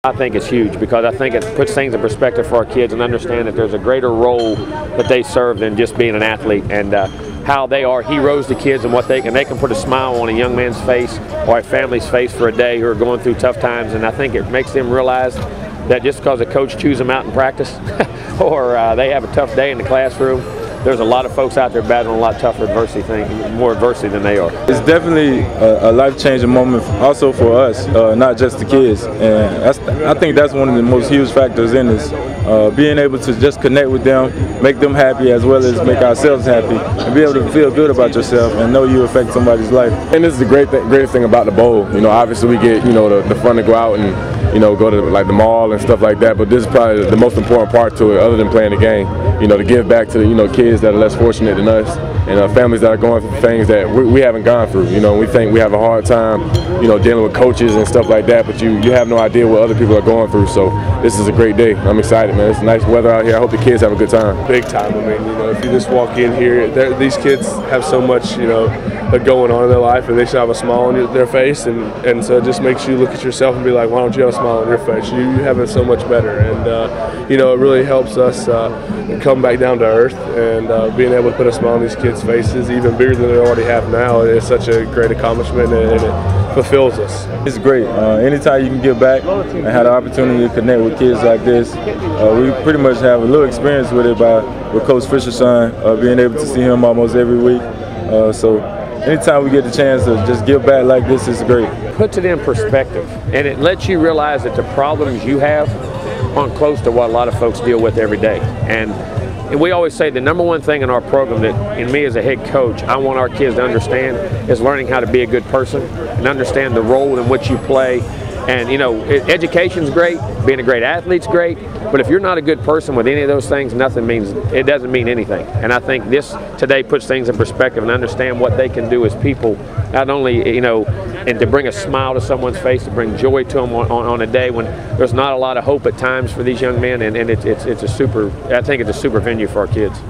I think it's huge because I think it puts things in perspective for our kids and understand that there's a greater role that they serve than just being an athlete, and how they are heroes to kids and what they can put a smile on a young man's face or a family's face for a day who are going through tough times. And I think it makes them realize that just because a coach chews them out in practice or they have a tough day in the classroom, there's a lot of folks out there battling a lot tougher adversity more adversity than they are. It's definitely a life-changing moment also for us, not just the kids. And I think that's one of the most huge factors in this. Being able to just connect with them, make them happy as well as make ourselves happy, and be able to feel good about yourself and know you affect somebody's life. And this is the greatest thing about the bowl. You know, obviously we get, you know, the fun to go out and, you know, go to like the mall and stuff like that, but this is probably the most important part to it other than playing the game. You know, to give back to, you know, kids that are less fortunate than us, and families that are going through things that we haven't gone through. You know, we think we have a hard time, you know, dealing with coaches and stuff like that, but you have no idea what other people are going through. So this is a great day. I'm excited, man. It's nice weather out here. I hope the kids have a good time. Big time. I mean, you know, if you just walk in here, these kids have so much, you know, going on in their life, and they should have a smile on their face, and so it just makes you look at yourself and be like, why don't you have a smile on your face? You have it so much better, and you know, it really helps us come back down to earth, and being able to put a smile on these kids' faces, even bigger than they already have now, is such a great accomplishment, and it fulfills us. It's great. Anytime you can give back and have the opportunity to connect with kids like this, we pretty much have a little experience with it with Coach Fisher's son, being able to see him almost every week. So anytime we get the chance to just give back like this, is great. Puts it in perspective, and it lets you realize that the problems you have aren't close to what a lot of folks deal with every day. And we always say the number one thing in our program that, in me as a head coach, I want our kids to understand is learning how to be a good person and understand the role in which you play. And, you know, education's great, being a great athlete's great, but if you're not a good person with any of those things, it doesn't mean anything. And I think this today puts things in perspective and understand what they can do as people, not only, you know, and to bring a smile to someone's face, to bring joy to them on a day when there's not a lot of hope at times for these young men, and I think it's a super venue for our kids.